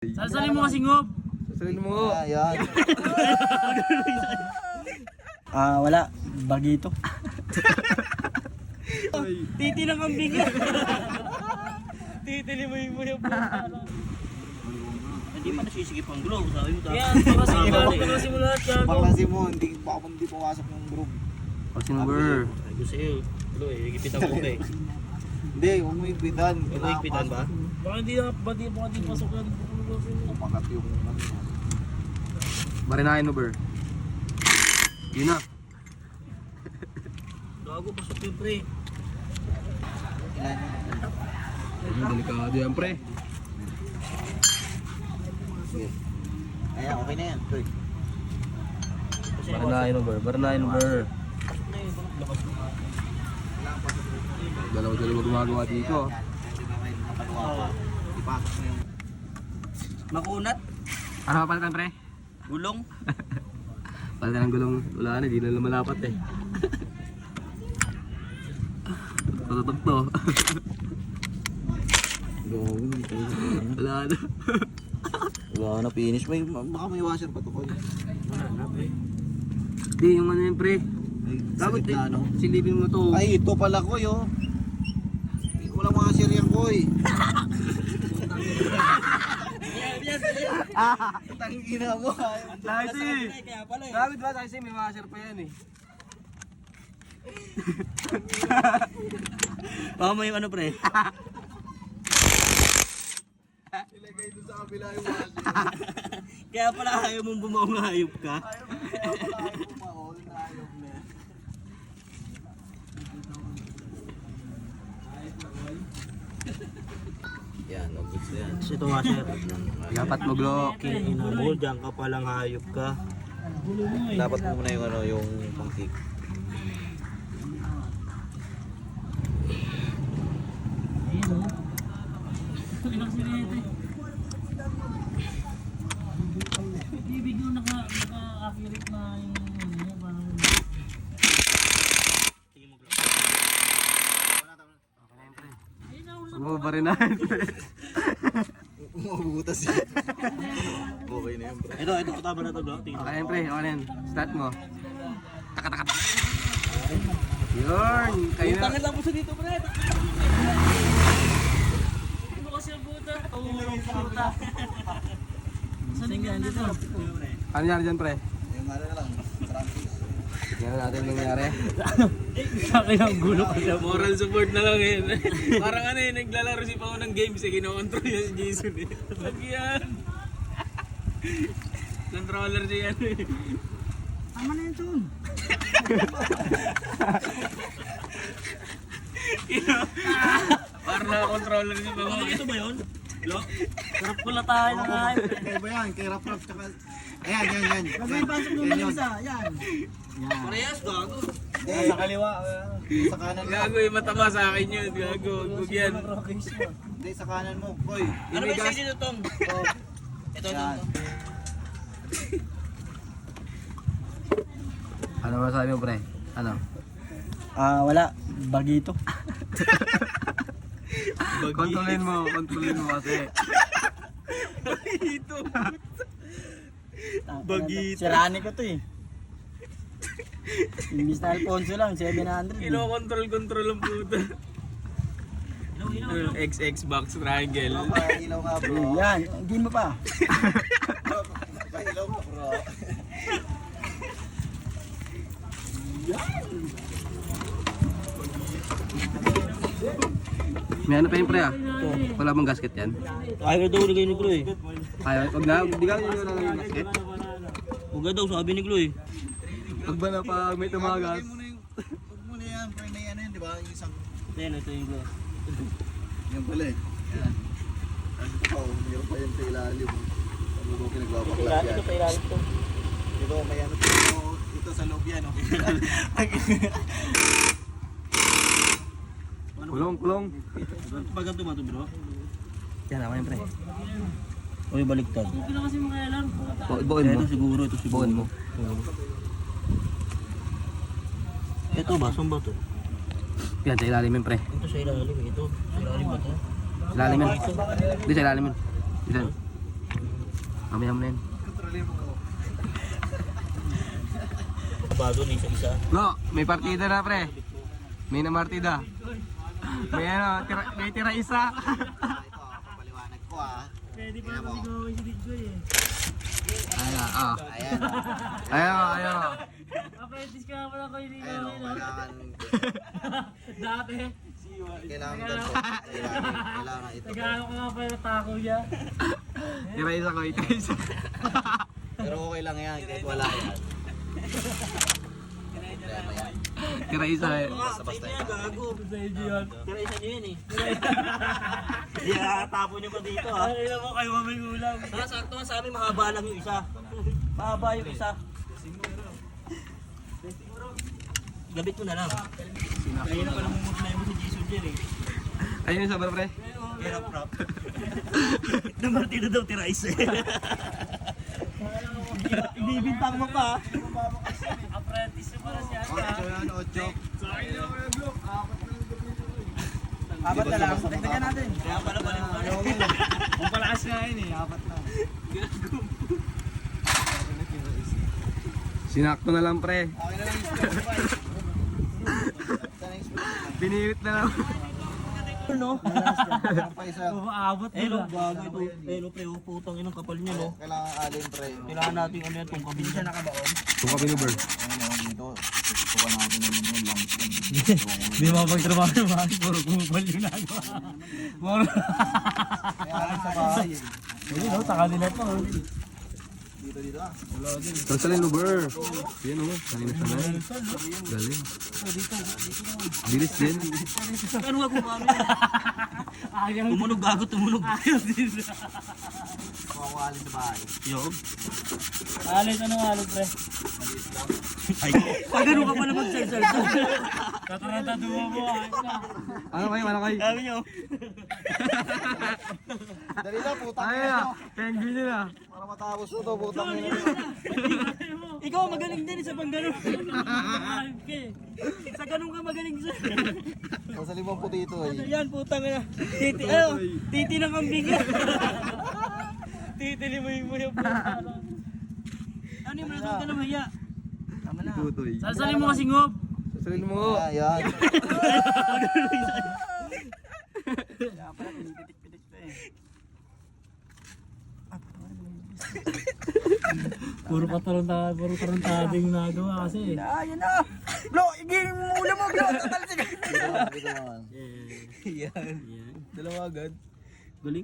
Sasalin mo kasi ngop. Sasalin mo. Ayan. Wala. Bagito. Titi ng kambing. Titili mo yung buhay po. Hindi pa nasisigip ang globe. Sabi mo Yan, pakasin mo lahat. Pakasin mo, hindi pumasok ng group. Kasi number. Ay ko sa'yo. Ano eh, higipit ako eh. Hindi, huwag mo ikpitan. Ito higpitan ba? Baka hindi pasok yan. Pumakat yung ano. Marinahin number. Yun na. Gago, pasok yung pre. Delikado yan, pre. Ayan, okay na yan. Uy. Marinahin number. Marinahin number. Dalawa gumagawa dito. Ipasok mo yung... Makunat. Ano papalitan, pre? Gulong. Palitan ng gulong. Wala na, di na lumalapat eh. Tututok to. Wala na. Wala na, finish. Baka may washer pa to ko. Di, yung ano yun, pre. Dapat ano? silipin mo to. Ay, ito pala ko yo. Walang washer yan ko eh. Tangina mo. Taxi! Kaya pala eh. Dapat ba taxi? May washer pa yan eh. Baka mo yung ano pre. Ilagay doon sa kabila yung washer. Kaya pala ayaw mong bumaong hayop ka. Ayaw pala ayaw bumaon. Ayaw na. Yan, obvious na yan. Ito nga sir. Dapat mo glock. Ina mo, dyan ka palang hayop ka. Dapat mo muna yung ano, yung pang-tick. Ibig yung naka-accurate na yung parang... Tingin mo glock. Huwag mo barinahin, pre. Mabubutas yan. Okay na yan, bro. Ito pataba na ito bro. Tingin mo. Okay na, pre. Okay na yan. Start mo. Taka. Yun. Kayo na. Tangin lang po sa dito pre. Ano kasi ang buta? Puta. Saan yan dito? Ano nangyari dyan, pre? Yung ano na lang, practice. Tingnan natin nangyari. Sa akin ang gulo ko siya. Moral support na lang yun. Parang ano yun, naglalaro si Pao ng games eh, kinokontrol niya si Jason eh. Lagi yan. Controller siya yan eh. Tama na yun to. Parang naka-controller si Pao. Ano ito ba yun? Lo? Sarap pula tayo ng hayop. Okay ba yan? Kay Rap-Rap tsaka... Ayan, yan. May pasok mo Yan yun. isa. Yan. Parehas gago. Eh, sa kaliwa. Sa kanan mo. Gago yung mataba sa akin yun. Gago, huwag yan. Hindi, sa kanan mo. Boy. Ano ba yung dito tong? Ito Yan. Ano masabi mo, pre? Ano? Wala. Bagito. Kontrolin mo kasi. Bagito. Bagito. Sirani ko to eh. Imbis na Alfonso lang, 700. Kinokontrol ang puta. XX box triangle. Ilaw nga, bro. Yan, hindi mo pa. Ilaw nga, bro. May ano pa yun, pre ah? Wala bang gasket yan? Ayaw daw ligay ni Glo eh. Kaya, wag na, di ka nyo na lang yung gasket. Huwag daw sabi ni Glo eh. Wag ba na pag may tumagas? Huwag mo na yan. Pero may ano yun, di ba? Yung isang... Ito yung Glo. Yan pala eh. Yan. Ito, mayroon pa yan sa ilalim. Ano mo pinagbabaklat yan? Ito sa ilalim to. Ito, may ano ito sa loob yan. Kulong. Pag ganito ba ito bro? Yan naman yun, pre. Uy, baliktad. Hindi na kasi makailan. Buuin mo. Ito siguro. Buuin mo. Ito ba? Saan ba ito? Yan, sa ilalim yun, pre. Ito sa ilalim. Ito. Sa ilalim ba ito? Sa ilalim yun. Di sa ilalim yun. Dito. Mamaya mo na yun. Kontrolin mo. Bago na isa-isa. No, may partida na pre. May na partida. May ano, may tira isa. Ito, papaliwanag ko Pwede pa naman sigawin si Diggoy eh. Ayan, ah. Ayan. Ayan. Apprentice ka naman ako hindi Ayan, gawin no? kailangan, Dati. kailangan ganito. Kailangan ito. Nag-ano ka nga pa yung tako niya. Tira isa ko, tira isa. Pero okay lang yan, kahit wala yan. Tira isa eh. Basta-basta yan. Gago. Sa inyo yan. Tira isa nyo yun eh. Hindi nakatapo nyo pa dito ha. Ay, mo kayo mamay ulam. Sakto nga sa amin, mahaba lang yung isa. Mahaba yung isa. Gabit mo na lang. Kaya na palang mumutnay mo si Jason dyan eh. Ayun yung sabar pre. Hirap rap. Namartida daw tira isa eh. Ibibintang mo pa. Apprentice mo para siya. Ocho yan, ocho. Apat na lang. Tignan natin. Kaya pala balik mo. Ang palakas nga yun eh, apat na. Sinakto na lang pre. Okay na lang yung Spotify. Sana yung Spotify. Biniwit na lang. No? Meron pa isa. Umaabot mo lang. Bago ito. Pero pre, putang inang kapal niya no. Kailangan alin pre. Kailangan natin ano yan, itong kabin siya nakabaon. Kung kami bird. Ano dito, tutukan natin naman yung lungs yan. Di ba pagtrabaho yung mga puro kupal yung nagawa. Puro. Kaya alin sa bahay eh. Hindi no, taka nila pa. Dito ah. Salsalin mo ber. Yan o, kanina siya na. Galing. Bilis din. Ano nga kumami? Tumunog gago, tumunog. Kung alin sa bahay. Yo. Alis, ano alis pre? Ay, pagano ka pala mag-sell-sell. Tatarataduwa mo. Ano kayo, ano kayo? Sabi nyo. Dali na, putang Ay ina na, to. penguin nila. Para matapos ko to, putang ina. Ikaw magaling din sa pang ganun. Sa ganun ka magaling sa. Sa limang puti ito eh. Yan putang ina. Titi ng kambing. Titi mo yung puta. Ano yung mga ka na maya? Tama na. Tutoy. Sasalin mo kasi ngob. Salsalin mo. Ayan. Puro tarantado yung nagawa kasi. Ayun na. Bro, iging ulo mo, bro. Tatalsik. Dito naman. Yan. Dalawa agad. Galing.